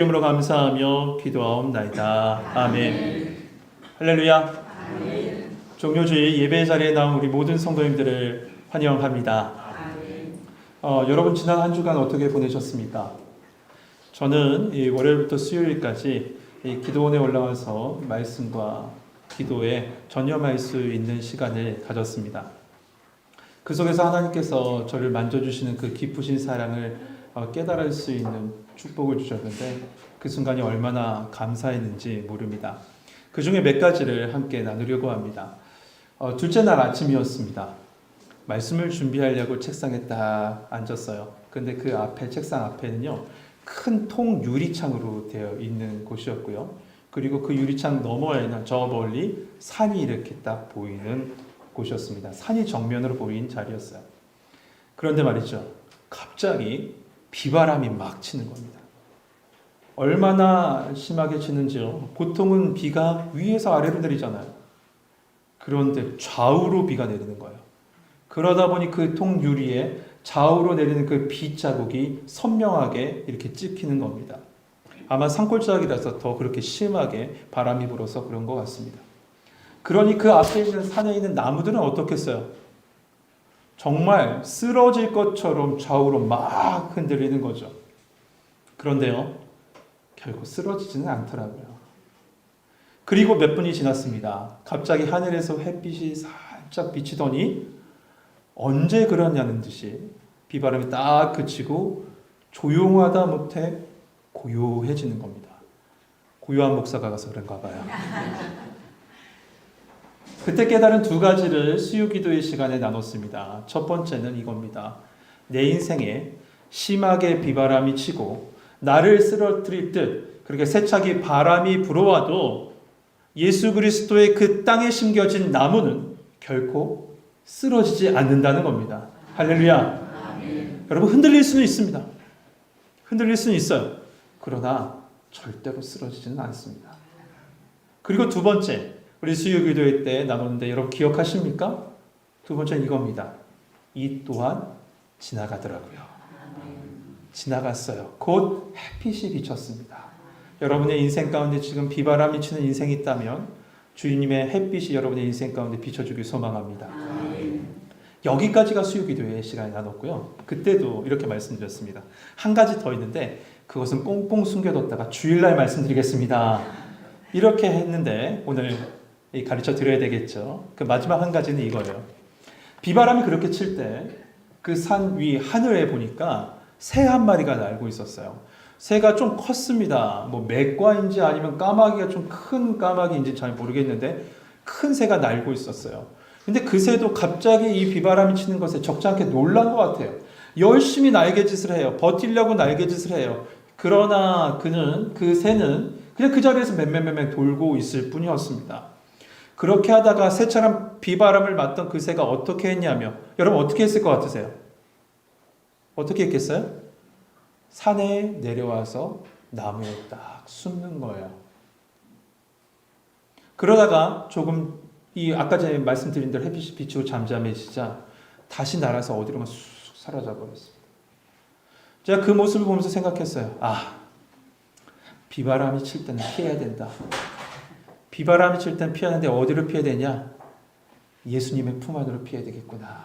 이름으로 감사하며 기도하옵나이다. 아멘. 할렐루야. 종료주일 예배 자리에 나온 우리 모든 성도님들을 환영합니다. 여러분 지난 한 주간 어떻게 보내셨습니까? 저는 월요일부터 수요일까지 기도원에 올라와서 말씀과 기도에 전념할 수 있는 시간을 가졌습니다. 그 속에서 하나님께서 저를 만져주시는 그 깊으신 사랑을 깨달을 수 있는 축복을 주셨는데 그 순간이 얼마나 감사했는지 모릅니다. 그 중에 몇 가지를 함께 나누려고 합니다. 둘째 날 아침이었습니다. 말씀을 준비하려고 책상에 딱 앉았어요. 근데 그 앞에 책상 앞에는요 큰 통 유리창으로 되어 있는 곳이었고요. 그리고 그 유리창 너머에는 저 멀리 산이 이렇게 딱 보이는 곳이었습니다. 산이 정면으로 보이는 자리였어요. 그런데 말이죠. 갑자기 비바람이 막 치는 겁니다. 얼마나 심하게 치는지요. 보통은 비가 위에서 아래로 내리잖아요. 그런데 좌우로 비가 내리는 거예요. 그러다 보니 그 통 유리에 좌우로 내리는 그 비 자국이 선명하게 이렇게 찍히는 겁니다. 아마 산골짜기라서 더 그렇게 심하게 바람이 불어서 그런 것 같습니다. 그러니 그 앞에 있는 산에 있는 나무들은 어떻겠어요? 정말 쓰러질 것처럼 좌우로 막 흔들리는 거죠. 그런데요, 결국 쓰러지지는 않더라고요. 그리고 몇 분이 지났습니다. 갑자기 하늘에서 햇빛이 살짝 비치더니 언제 그러냐는 듯이 비바람이 딱 그치고 조용하다 못해 고요해지는 겁니다. 고요한 목사가 가서 그런가 봐요. 그때 깨달은 두 가지를 수요기도의 시간에 나눴습니다. 첫 번째는 이겁니다. 내 인생에 심하게 비바람이 치고 나를 쓰러뜨릴 듯 그렇게 세차게 바람이 불어와도 예수 그리스도의 그 땅에 심겨진 나무는 결코 쓰러지지 않는다는 겁니다. 할렐루야. 아멘. 여러분 흔들릴 수는 있습니다. 흔들릴 수는 있어요. 그러나 절대로 쓰러지지는 않습니다. 그리고 두 번째, 우리 수요기도회 때 나눴는데 여러분 기억하십니까? 두 번째는 이겁니다. 이 또한 지나가더라고요. 지나갔어요. 곧 햇빛이 비쳤습니다. 여러분의 인생 가운데 지금 비바람이 치는 인생이 있다면 주님의 햇빛이 여러분의 인생 가운데 비춰주길 소망합니다. 여기까지가 수요기도회 시간에 나눴고요. 그때도 이렇게 말씀드렸습니다. 한 가지 더 있는데 그것은 꽁꽁 숨겨뒀다가 주일날 말씀드리겠습니다. 이렇게 했는데 오늘 가르쳐 드려야 되겠죠. 그 마지막 한 가지는 이거예요. 비바람이 그렇게 칠 때 그 산 위 하늘에 보니까 새 한 마리가 날고 있었어요. 새가 좀 컸습니다. 뭐 맥과인지 아니면 까마귀가 좀 큰 까마귀인지 잘 모르겠는데 큰 새가 날고 있었어요. 근데 그 새도 갑자기 이 비바람이 치는 것에 적지 않게 놀란 것 같아요. 열심히 날개짓을 해요. 버티려고 날개짓을 해요. 그러나 그 새는 그냥 그 자리에서 맴맴맴 돌고 있을 뿐이었습니다. 그렇게 하다가 새처럼 비바람을 맞던 그 새가 어떻게 했냐며 여러분 어떻게 했을 것 같으세요? 어떻게 했겠어요? 산에 내려와서 나무에 딱 숨는 거예요. 그러다가 조금 아까 전에 말씀드린 대로 햇빛이 비치고 잠잠해지자 다시 날아서 어디로만 쑥 사라져 버렸습니다. 제가 그 모습을 보면서 생각했어요. 비바람이 칠 때는 피해야 된다. 비바람이 칠 때는 피하는데 어디로 피해야 되냐? 예수님의 품 안으로 피해야 되겠구나.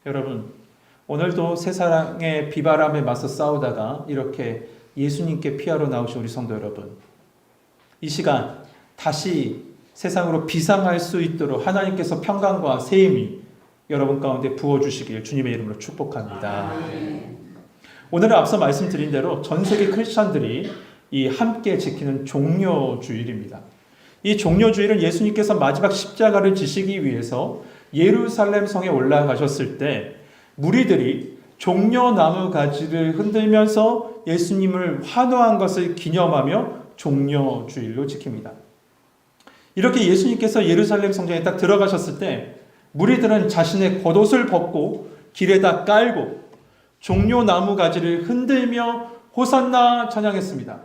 여러분 오늘도 세상의 비바람에 맞서 싸우다가 이렇게 예수님께 피하러 나오신 우리 성도 여러분, 이 시간 다시 세상으로 비상할 수 있도록 하나님께서 평강과 세임이 여러분 가운데 부어주시길 주님의 이름으로 축복합니다. 오늘은 앞서 말씀드린 대로 전 세계 크리스찬들이 이 함께 지키는 종려주일입니다. 이 종려주일은 예수님께서 마지막 십자가를 지시기 위해서 예루살렘 성에 올라가셨을 때 무리들이 종려나무 가지를 흔들면서 예수님을 환호한 것을 기념하며 종려주일로 지킵니다. 이렇게 예수님께서 예루살렘 성전에 딱 들어가셨을 때 무리들은 자신의 겉옷을 벗고 길에다 깔고 종려나무 가지를 흔들며 호산나 찬양했습니다.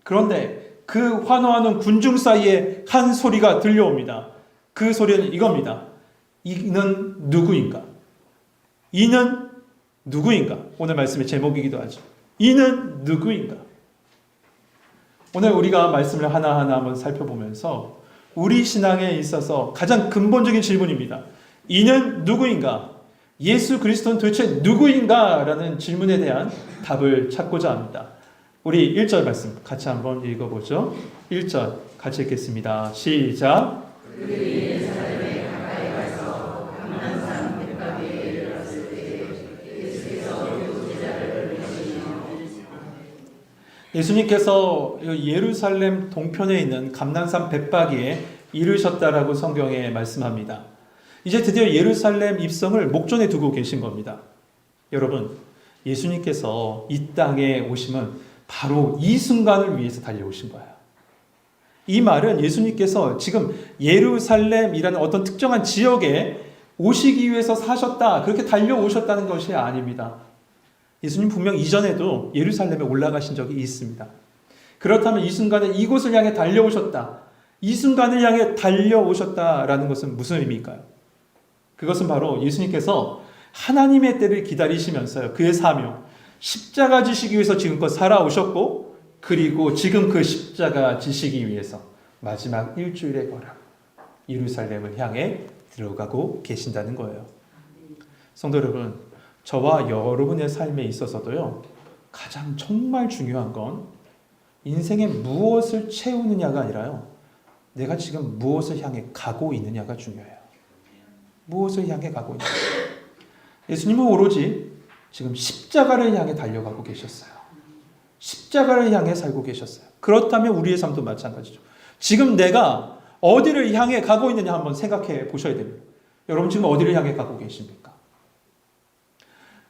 그런데 그 환호하는 군중 사이에 한 소리가 들려옵니다. 그 소리는 이겁니다. 이는 누구인가? 이는 누구인가? 오늘 말씀의 제목이기도 하죠. 이는 누구인가? 오늘 우리가 말씀을 하나하나 한번 살펴보면서 우리 신앙에 있어서 가장 근본적인 질문입니다. 이는 누구인가? 예수 그리스도는 도대체 누구인가? 라는 질문에 대한 답을 찾고자 합니다. 우리 1절 말씀 같이 한번 읽어보죠. 1절 같이 읽겠습니다. 시작. 예수님께서 예루살렘 동편에 있는 감난산 벳바기에 이르셨다라고 성경에 말씀합니다. 이제 드디어 예루살렘 입성을 목전에 두고 계신 겁니다. 여러분, 예수님께서 이 땅에 오심은 바로 이 순간을 위해서 달려오신 거예요. 이 말은 예수님께서 지금 예루살렘이라는 어떤 특정한 지역에 오시기 위해서 사셨다, 그렇게 달려오셨다는 것이 아닙니다. 예수님 분명 이전에도 예루살렘에 올라가신 적이 있습니다. 그렇다면 이 순간에 이곳을 향해 달려오셨다, 이 순간을 향해 달려오셨다라는 것은 무슨 의미일까요? 그것은 바로 예수님께서 하나님의 때를 기다리시면서요, 그의 사명, 십자가 지시기 위해서 지금껏 살아오셨고, 그리고 지금 그 십자가 지시기 위해서 마지막 일주일에 걸어 예루살렘을 향해 들어가고 계신다는 거예요. 성도 여러분, 저와 여러분의 삶에 있어서도요, 가장 정말 중요한 건 인생에 무엇을 채우느냐가 아니라요, 내가 지금 무엇을 향해 가고 있느냐가 중요해요. 무엇을 향해 가고 있느냐. 예수님은 오로지 지금 십자가를 향해 달려가고 계셨어요. 십자가를 향해 살고 계셨어요. 그렇다면 우리의 삶도 마찬가지죠. 지금 내가 어디를 향해 가고 있느냐 한번 생각해 보셔야 됩니다. 여러분 지금 어디를 향해 가고 계십니까?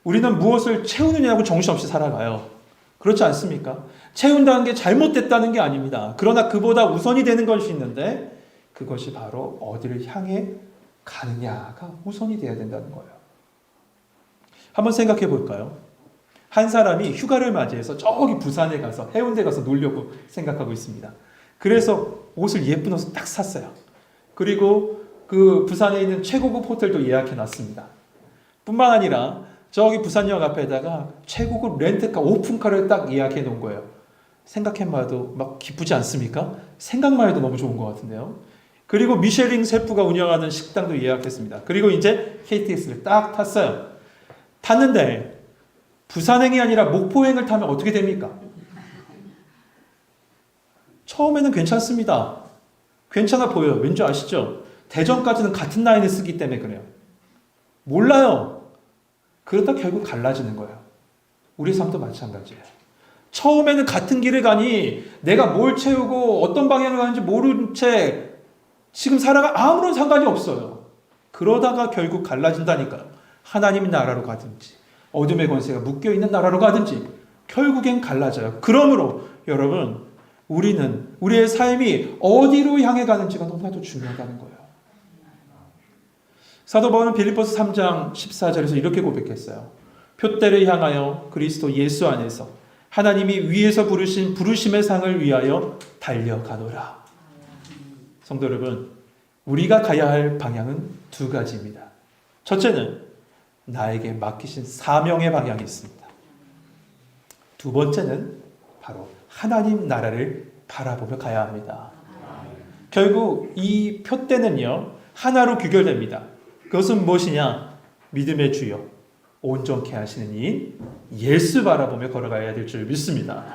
우리는 무엇을 채우느냐고 정신없이 살아가요. 그렇지 않습니까? 채운다는 게 잘못됐다는 게 아닙니다. 그러나 그보다 우선이 되는 것이 있는데 그것이 바로 어디를 향해 가느냐가 우선이 되어야 된다는 거예요. 한번 생각해 볼까요? 한 사람이 휴가를 맞이해서 저기 부산에 가서 해운대 가서 놀려고 생각하고 있습니다. 그래서 옷을 예쁜 옷을 딱 샀어요. 그리고 그 부산에 있는 최고급 호텔도 예약해 놨습니다. 뿐만 아니라 저기 부산역 앞에다가 최고급 렌트카 오픈카를 딱 예약해 놓은 거예요. 생각해봐도 막 기쁘지 않습니까? 생각만 해도 너무 좋은 것 같은데요. 그리고 미쉐린 셰프가 운영하는 식당도 예약했습니다. 그리고 이제 KTX를 딱 탔어요. 탔는데 부산행이 아니라 목포행을 타면 어떻게 됩니까? 처음에는 괜찮습니다. 괜찮아 보여요. 왠지 아시죠? 대전까지는 같은 라인을 쓰기 때문에 그래요. 몰라요. 그러다 결국 갈라지는 거예요. 우리 삶도 마찬가지예요. 처음에는 같은 길을 가니 내가 뭘 채우고 어떤 방향을 가는지 모른 채 지금 살아가 아무런 상관이 없어요. 그러다가 결국 갈라진다니까요. 하나님의 나라로 가든지 어둠의 권세가 묶여있는 나라로 가든지 결국엔 갈라져요. 그러므로 여러분, 우리는 우리의 삶이 어디로 향해 가는지가 너무나도 중요하다는 거예요. 사도 바울은 빌립보서 3장 14절에서 이렇게 고백했어요. 표대를 향하여 그리스도 예수 안에서 하나님이 위에서 부르신 부르심의 상을 위하여 달려가노라. 성도 여러분, 우리가 가야 할 방향은 두 가지입니다. 첫째는 나에게 맡기신 사명의 방향이 있습니다. 두 번째는 바로 하나님 나라를 바라보며 가야 합니다. 결국 이 표대는요, 하나로 귀결됩니다. 그것은 무엇이냐? 믿음의 주요, 온전케 하시는 이인 예수 바라보며 걸어가야 될 줄 믿습니다.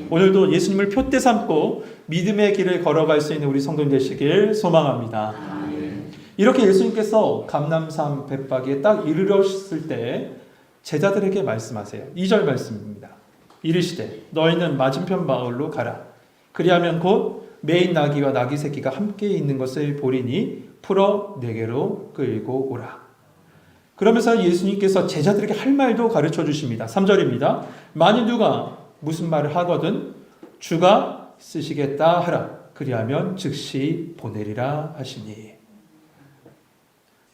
오늘도 예수님을 표대 삼고 믿음의 길을 걸어갈 수 있는 우리 성도님 되시길 소망합니다. 이렇게 예수님께서 감람산 벳바기에 딱 이르렀을 때 제자들에게 말씀하세요. 2절 말씀입니다. 이르시되 너희는 맞은편 마을로 가라. 그리하면 곧 매인 나귀와 나귀 새끼가 함께 있는 것을 보리니 풀어 내게로 끌고 오라. 그러면서 예수님께서 제자들에게 할 말도 가르쳐 주십니다. 3절입니다. 만일 누가 무슨 말을 하거든 주가 쓰시겠다 하라. 그리하면 즉시 보내리라 하시니.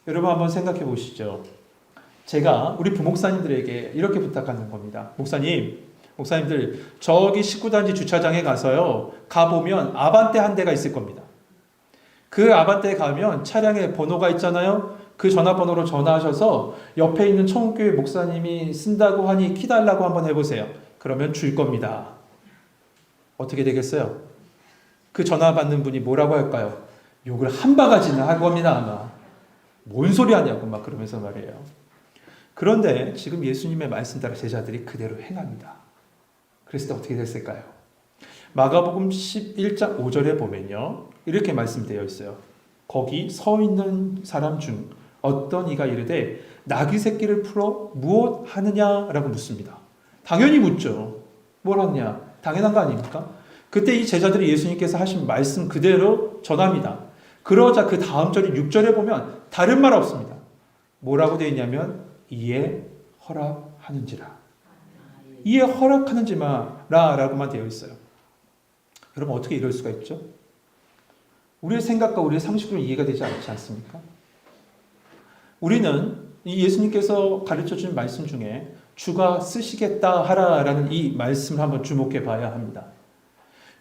여러분 한번 생각해 보시죠. 제가 우리 부목사님들에게 이렇게 부탁하는 겁니다. 목사님들 저기 19단지 주차장에 가서요, 가보면 아반떼 한 대가 있을 겁니다. 그 아반떼에 가면 차량에 번호가 있잖아요. 그 전화번호로 전화하셔서 옆에 있는 청교회 목사님이 쓴다고 하니 키달라고 한번 해보세요. 그러면 줄 겁니다. 어떻게 되겠어요? 그 전화 받는 분이 뭐라고 할까요? 욕을 한 바가지는 할 겁니다, 아마. 뭔 소리 하냐고 막 그러면서 말이에요. 그런데 지금 예수님의 말씀 따라 제자들이 그대로 행합니다. 그랬을 때 어떻게 됐을까요? 마가복음 11장 5절에 보면요, 이렇게 말씀되어 있어요. 거기 서 있는 사람 중 어떤 이가 이르되 나귀 새끼를 풀어 무엇 하느냐라고 묻습니다. 당연히 묻죠. 뭘 하느냐? 당연한 거 아닙니까? 그때 이 제자들이 예수님께서 하신 말씀 그대로 전합니다. 그러자 그 다음 절인 6절에 보면 다른 말 없습니다. 뭐라고 되어 있냐면 이에 허락하는지라. 이에 허락하는지라 라고만 되어 있어요. 여러분 어떻게 이럴 수가 있죠? 우리의 생각과 우리의 상식으로 이해가 되지 않지 않습니까? 우리는 이 예수님께서 가르쳐준 말씀 중에 주가 쓰시겠다 하라라는 이 말씀을 한번 주목해 봐야 합니다.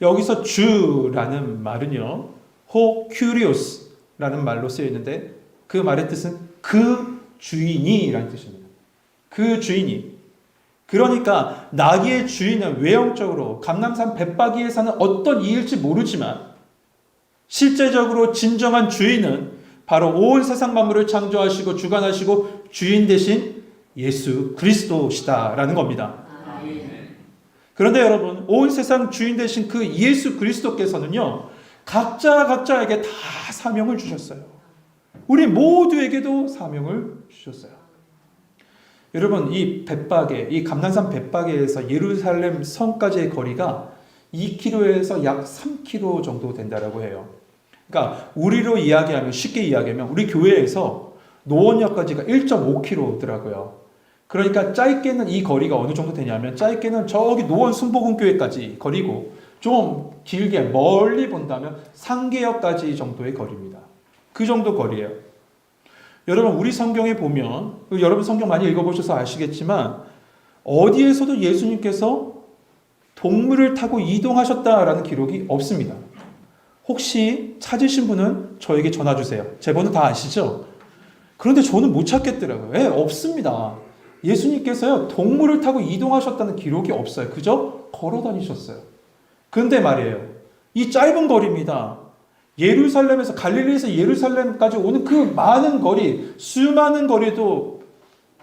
여기서 주라는 말은요, 호 큐리오스라는 말로 쓰여 있는데 그 말의 뜻은 그 주인이라는 뜻입니다. 그 주인이. 그러니까 나귀의 주인은 외형적으로 감람산 벳바기에 사는 어떤 이일지 모르지만 실제적으로 진정한 주인은 바로 온 세상 만물을 창조하시고 주관하시고 주인 되신 예수 그리스도시다라는 겁니다. 그런데 여러분, 온 세상 주인 되신 그 예수 그리스도께서는요, 각자에게 다 사명을 주셨어요. 우리 모두에게도 사명을 주셨어요. 여러분, 이 벳바게, 이 감람산 벳바게에서 예루살렘 성까지의 거리가 2km에서 약 3km 정도 된다라고 해요. 그러니까 우리로 이야기하면, 쉽게 이야기하면 우리 교회에서 노원역까지가 1.5km더라고요. 그러니까 짧게는 이 거리가 어느 정도 되냐면 짧게는 저기 노원 순복음교회까지 거리고 좀 길게 멀리 본다면 상계역까지 정도의 거리입니다. 그 정도 거리예요. 여러분 우리 성경에 보면, 여러분 성경 많이 읽어보셔서 아시겠지만 어디에서도 예수님께서 동물을 타고 이동하셨다라는 기록이 없습니다. 혹시 찾으신 분은 저에게 전화 주세요. 제 번호 다 아시죠? 그런데 저는 못 찾겠더라고요. 없습니다. 예수님께서요, 동물을 타고 이동하셨다는 기록이 없어요. 그저 걸어 다니셨어요. 근데 말이에요, 이 짧은 거리입니다. 예루살렘에서, 갈릴리에서 예루살렘까지 오는 그 많은 거리, 수많은 거리도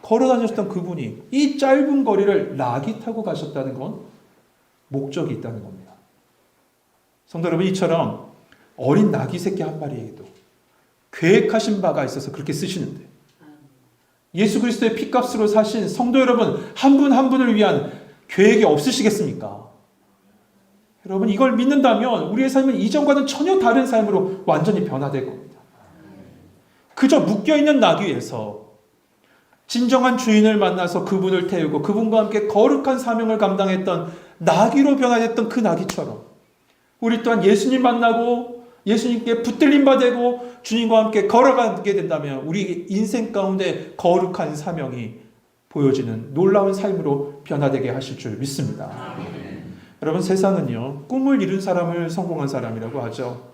걸어 다니셨던 그분이 이 짧은 거리를 나귀 타고 가셨다는 건 목적이 있다는 겁니다. 성도 여러분, 이처럼 어린 나귀 새끼 한 마리에도 계획하신 바가 있어서 그렇게 쓰시는데, 예수 그리스도의 피값으로 사신 성도 여러분 한 분 한 분을 위한 계획이 없으시겠습니까? 여러분 이걸 믿는다면 우리의 삶은 이전과는 전혀 다른 삶으로 완전히 변화될 겁니다. 그저 묶여있는 나귀에서 진정한 주인을 만나서 그분을 태우고 그분과 함께 거룩한 사명을 감당했던 나귀로 변화됐던 그 나귀처럼 우리 또한 예수님 만나고 예수님께 붙들림 받고 주님과 함께 걸어가게 된다면 우리 인생 가운데 거룩한 사명이 보여지는 놀라운 삶으로 변화되게 하실 줄 믿습니다. 여러분 세상은요, 꿈을 이룬 사람을 성공한 사람이라고 하죠.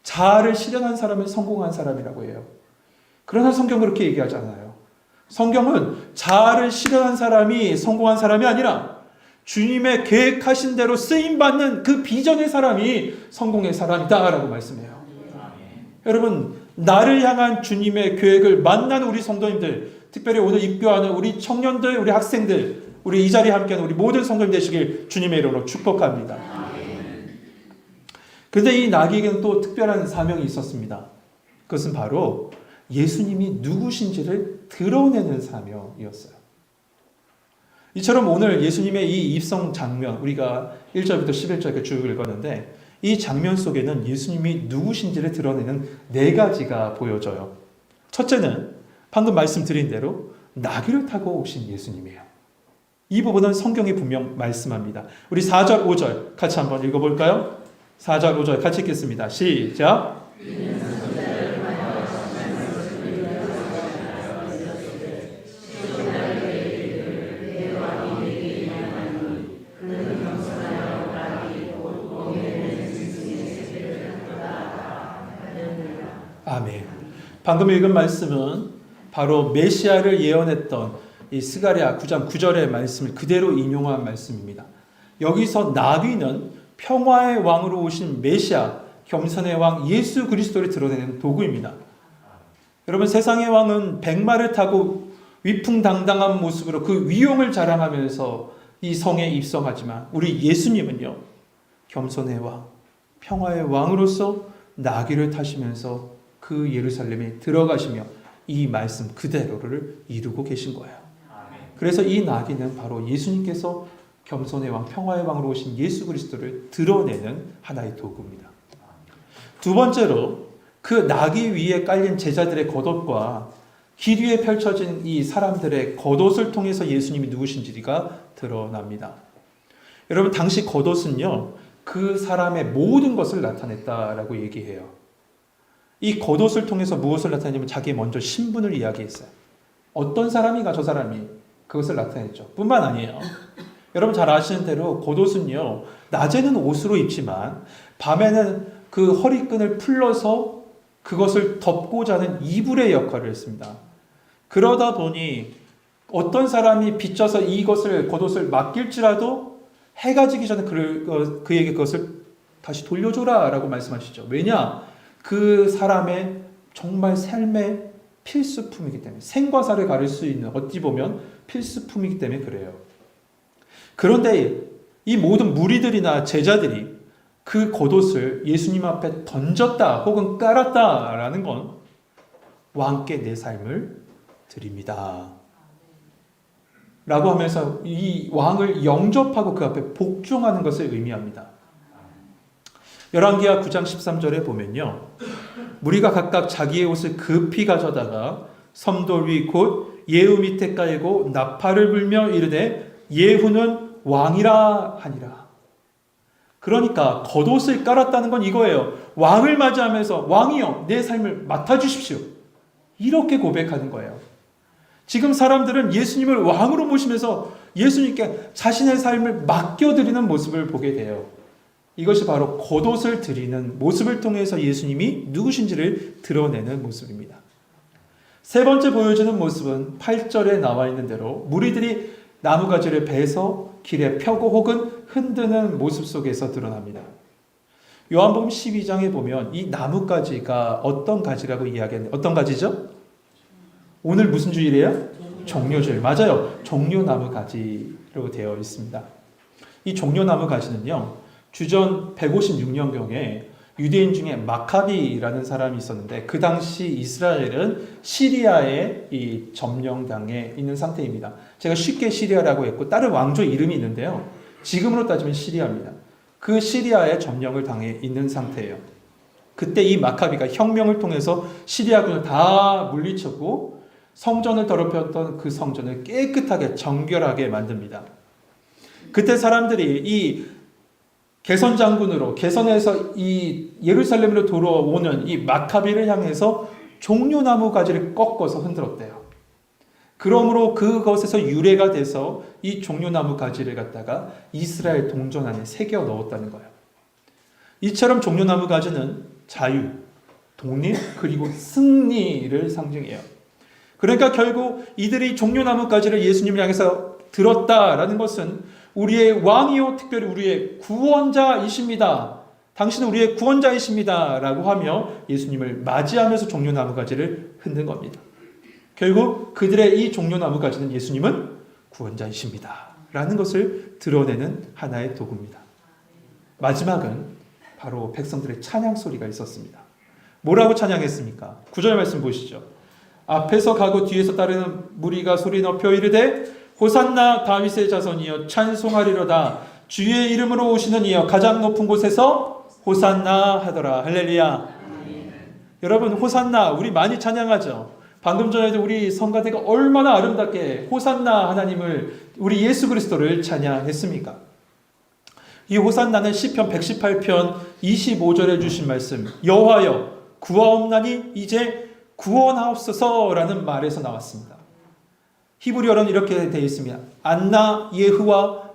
자아를 실현한 사람을 성공한 사람이라고 해요. 그러나 성경은 그렇게 얘기하지 않아요. 성경은 자아를 실현한 사람이 성공한 사람이 아니라 주님의 계획하신 대로 쓰임받는 그 비전의 사람이 성공의 사람이다라고 말씀해요. 여러분, 나를 향한 주님의 계획을 만나는 우리 성도님들, 특별히 오늘 입교하는 우리 청년들, 우리 학생들, 우리 이 자리에 함께하는 우리 모든 성도님 되시길 주님의 이름으로 축복합니다. 그런데 이 나귀에게는 또 특별한 사명이 있었습니다. 그것은 바로 예수님이 누구신지를 드러내는 사명이었어요. 이처럼 오늘 예수님의 이 입성 장면, 우리가 1절부터 11절까지 쭉 읽었는데 이 장면 속에는 예수님이 누구신지를 드러내는 4가지가 보여져요. 첫째는 방금 말씀드린 대로 나귀를 타고 오신 예수님이에요. 이 부분은 성경이 분명 말씀합니다. 우리 4절, 5절 같이 한번 읽어볼까요? 4절, 5절 같이 읽겠습니다. 시작! 아멘. 방금 읽은 말씀은 바로 메시아를 예언했던 이 스가랴 9장 9절의 말씀을 그대로 인용한 말씀입니다. 여기서 나귀는 평화의 왕으로 오신 메시아, 겸손의 왕 예수 그리스도를 드러내는 도구입니다. 여러분, 세상의 왕은 백마를 타고 위풍당당한 모습으로 그 위용을 자랑하면서 이 성에 입성하지만 우리 예수님은요, 겸손의 왕, 평화의 왕으로서 나귀를 타시면서 그 예루살렘에 들어가시며 이 말씀 그대로를 이루고 계신 거예요. 그래서 이 나귀는 바로 예수님께서 겸손의 왕, 평화의 왕으로 오신 예수 그리스도를 드러내는 하나의 도구입니다. 두 번째로 그 나귀 위에 깔린 제자들의 겉옷과 길 위에 펼쳐진 이 사람들의 겉옷을 통해서 예수님이 누구신지가 드러납니다. 여러분, 당시 겉옷은요, 그 사람의 모든 것을 나타냈다라고 얘기해요. 이 겉옷을 통해서 무엇을 나타내냐면 자기의 먼저 신분을 이야기했어요. 어떤 사람이가 저 사람이 그것을 나타냈죠. 뿐만 아니에요. 여러분 잘 아시는 대로 겉옷은요, 낮에는 옷으로 입지만 밤에는 그 허리끈을 풀러서 그것을 덮고자 하는 이불의 역할을 했습니다. 그러다 보니 어떤 사람이 비쳐서 이것을 겉옷을 맡길지라도 해가 지기 전에 그에게 그것을 다시 돌려줘라 라고 말씀하시죠. 왜냐? 그 사람의 정말 삶의 필수품이기 때문에, 생과 사를 가릴 수 있는, 어찌 보면 필수품이기 때문에 그래요. 그런데 이 모든 무리들이나 제자들이 그 겉옷을 예수님 앞에 던졌다 혹은 깔았다라는 건 왕께 내 삶을 드립니다 라고 하면서 이 왕을 영접하고 그 앞에 복종하는 것을 의미합니다. 열왕기하 9장 13절에 보면요, 무리가 각각 자기의 옷을 급히 가져다가 섬돌 위 곧 예후 밑에 깔고 나팔을 불며 이르되 예후는 왕이라 하니라. 그러니까 겉옷을 깔았다는 건 이거예요. 왕을 맞이하면서 왕이여 내 삶을 맡아주십시오, 이렇게 고백하는 거예요. 지금 사람들은 예수님을 왕으로 모시면서 예수님께 자신의 삶을 맡겨드리는 모습을 보게 돼요. 이것이 바로 겉옷을 드리는 모습을 통해서 예수님이 누구신지를 드러내는 모습입니다. 세 번째 보여주는 모습은 8절에 나와 있는 대로 무리들이 나무가지를 베서 길에 펴고 혹은 흔드는 모습 속에서 드러납니다. 요한복음 12장에 보면 이 나뭇가지가 어떤 가지라고 이야기하는데, 어떤 가지죠? 오늘 무슨 주일이에요? 종려주일. 맞아요. 종려나무 가지로 되어 있습니다. 이 종려나무 가지는요, 주전 156년경에 유대인 중에 마카비라는 사람이 있었는데 그 당시 이스라엘은 시리아의 이 점령당에 있는 상태입니다. 제가 쉽게 시리아라고 했고 다른 왕조 이름이 있는데요, 지금으로 따지면 시리아입니다. 그 시리아의 점령을 당해 있는 상태예요. 그때 이 마카비가 혁명을 통해서 시리아군을 다 물리쳤고 성전을 더럽혔던 그 성전을 깨끗하게 정결하게 만듭니다. 그때 사람들이 이 개선 장군으로 개선해서 이 예루살렘으로 돌아오는 이 마카비를 향해서 종려나무 가지를 꺾어서 흔들었대요. 그러므로 그것에서 유래가 돼서 이 종려나무 가지를 갖다가 이스라엘 동전 안에 새겨 넣었다는 거예요. 이처럼 종려나무 가지는 자유, 독립, 그리고 승리를 상징해요. 그러니까 결국 이들이 종려나무 가지를 예수님을 향해서 들었다라는 것은 우리의 왕이요 특별히 우리의 구원자이십니다, 당신은 우리의 구원자이십니다 라고 하며 예수님을 맞이하면서 종려나무 가지를 흔든 겁니다. 결국 그들의 이 종려나무 가지는 예수님은 구원자이십니다 라는 것을 드러내는 하나의 도구입니다. 마지막은 바로 백성들의 찬양 소리가 있었습니다. 뭐라고 찬양했습니까? 9절 말씀 보시죠. 앞에서 가고 뒤에서 따르는 무리가 소리 높여 이르되 호산나 다윗의 자손이여 찬송하리로다, 주의 이름으로 오시는 이여 가장 높은 곳에서 호산나 하더라. 할렐루야. 여러분, 호산나 우리 많이 찬양하죠. 방금 전에도 우리 성가대가 얼마나 아름답게 호산나 하나님을, 우리 예수 그리스도를 찬양했습니까? 이 호산나는 시편 118편 25절에 주신 말씀, 여호와여 구하옵나니 이제 구원하옵소서라는 말에서 나왔습니다. 히브리어로는 이렇게 되어 있습니다. 안나 예후와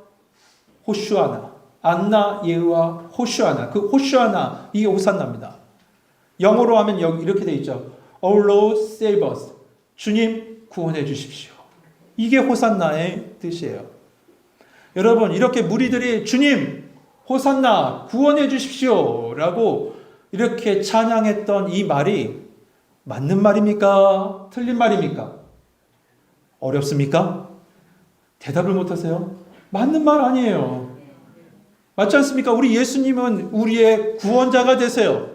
호슈아나, 안나 예후와 호슈아나. 그 호슈아나, 이게 호산나입니다. 영어로 하면 여기 이렇게 되어 있죠. Oh Lord, save us. 주님 구원해 주십시오. 이게 호산나의 뜻이에요. 여러분, 이렇게 무리들이 주님 호산나 구원해 주십시오 라고 이렇게 찬양했던 이 말이 맞는 말입니까? 틀린 말입니까? 어렵습니까? 대답을 못하세요? 맞는 말 아니에요. 맞지 않습니까? 우리 예수님은 우리의 구원자가 되세요.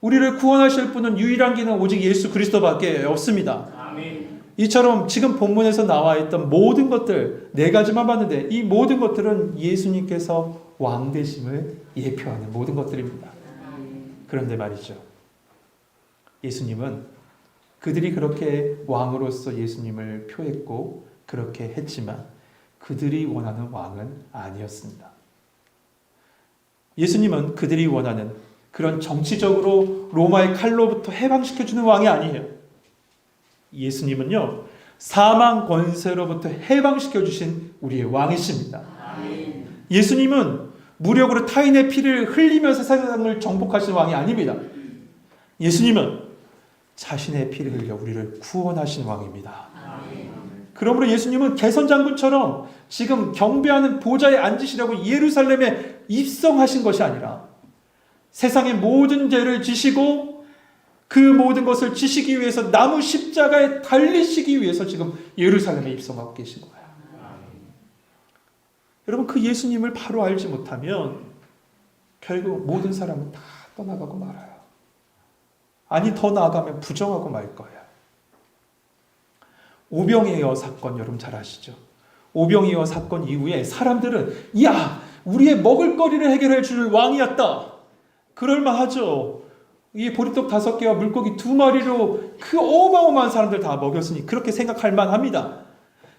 우리를 구원하실 분은 유일한 길은 오직 예수 그리스도밖에 없습니다. 이처럼 지금 본문에서 나와 있던 모든 것들, 4가지만 봤는데 이 모든 것들은 예수님께서 왕 되심을 예표하는 모든 것들입니다. 그런데 말이죠, 예수님은 그들이 그렇게 왕으로서 예수님을 표했고 그렇게 했지만 그들이 원하는 왕은 아니었습니다. 예수님은 그들이 원하는 그런 정치적으로 로마의 칼로부터 해방시켜주는 왕이 아니에요. 예수님은요, 사망 권세로부터 해방시켜주신 우리의 왕이십니다. 예수님은 무력으로 타인의 피를 흘리면서 세상을 정복하신 왕이 아닙니다. 예수님은 자신의 피를 흘려 우리를 구원하신 왕입니다. 그러므로 예수님은 개선장군처럼 지금 경배하는 보좌에 앉으시려고 예루살렘에 입성하신 것이 아니라 세상의 모든 죄를 지시고 그 모든 것을 지시기 위해서 나무 십자가에 달리시기 위해서 지금 예루살렘에 입성하고 계신 거예요. 여러분, 그 예수님을 바로 알지 못하면 결국 모든 사람은 다 떠나가고 말아요. 아니, 더 나아가면 부정하고 말 거예요. 오병이어 사건 여러분 잘 아시죠? 오병이어 사건 이후에 사람들은 야, 우리의 먹을거리를 해결해 줄 왕이었다. 그럴만하죠. 이 보리떡 5개와 물고기 2마리로 그 어마어마한 사람들 다 먹였으니 그렇게 생각할 만합니다.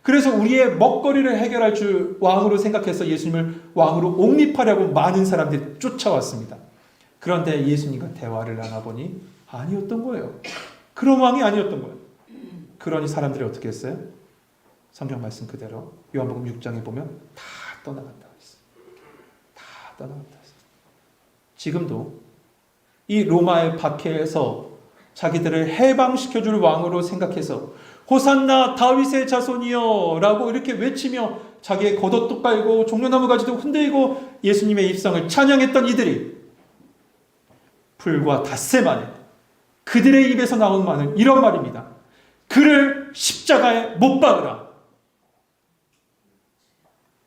그래서 우리의 먹거리를 해결할 줄 왕으로 생각해서 예수님을 왕으로 옹립하려고 많은 사람들이 쫓아왔습니다. 그런데 예수님과 대화를 나눠보니 아니었던 거예요. 그런 왕이 아니었던 거예요. 그러니 사람들이 어떻게 했어요? 성경 말씀 그대로 요한복음 6장에 보면 다 떠나간다고 했어요. 다 떠나간다고 했어요. 지금도 이 로마의 박해에서 자기들을 해방시켜줄 왕으로 생각해서 호산나 다윗의 자손이여 라고 이렇게 외치며 자기의 겉옷도 빨고 종려나무 가지도 흔들고 예수님의 입성을 찬양했던 이들이 불과 닷새 만에 그들의 입에서 나온 말은 이런 말입니다. 그를 십자가에 못 박으라.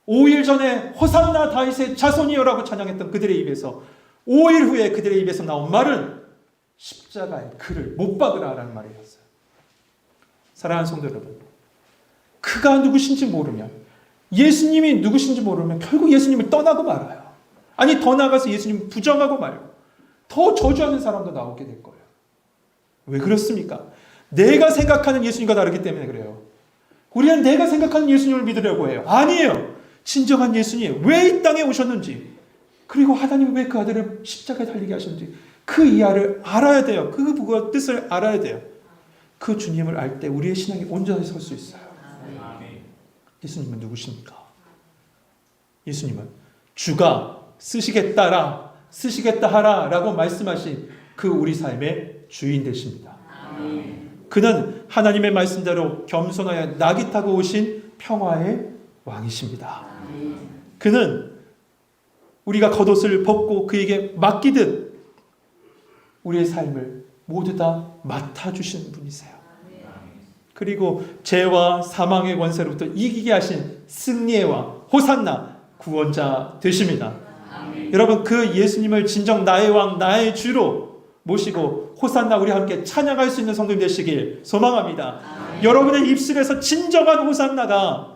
5일 전에 호산나 다윗의 자손이여라고 찬양했던 그들의 입에서 5일 후에 그들의 입에서 나온 말은 십자가에 그를 못 박으라라는 말이었어요. 사랑하는 성도 여러분, 그가 누구신지 모르면, 예수님이 누구신지 모르면 결국 예수님을 떠나고 말아요. 아니, 더 나아가서 예수님을 부정하고 말고 더 저주하는 사람도 나오게 될 거예요. 왜 그렇습니까? 내가 생각하는 예수님과 다르기 때문에 그래요. 우리는 내가 생각하는 예수님을 믿으려고 해요. 아니에요. 진정한 예수님 왜 이 땅에 오셨는지, 그리고 하나님이 왜 그 아들을 십자가에 달리게 하셨는지 그 이하를 알아야 돼요. 그 뜻을 알아야 돼요. 그 주님을 알 때 우리의 신앙이 온전히 설 수 있어요. 예수님은 누구십니까? 예수님은 주가 쓰시겠다 하라 라고 말씀하신 그 우리 삶의 주인 되십니다. 그는 하나님의 말씀대로 겸손하여 낙이 타고 오신 평화의 왕이십니다. 그는 우리가 겉옷을 벗고 그에게 맡기듯 우리의 삶을 모두 다 맡아주시는 분이세요. 그리고 죄와 사망의 권세로부터 이기게 하신 승리의 왕, 호산나 구원자 되십니다. 여러분, 그 예수님을 진정 나의 왕, 나의 주로 모시고 호산나 우리 함께 찬양할 수 있는 성도님 되시길 소망합니다. 여러분의 입술에서 진정한 호산나가,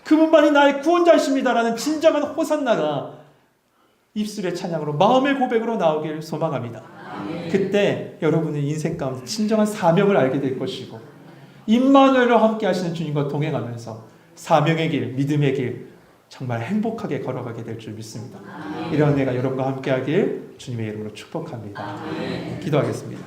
그분만이 나의 구원자이십니다라는 진정한 호산나가 입술의 찬양으로, 마음의 고백으로 나오길 소망합니다. 그때 여러분의 인생 가운데 진정한 사명을 알게 될 것이고, 임마누엘로 함께 하시는 주님과 동행하면서 사명의 길, 믿음의 길 정말 행복하게 걸어가게 될 줄 믿습니다. 이런 은혜가 여러분과 함께 하길 주님의 이름으로 축복합니다. 기도하겠습니다.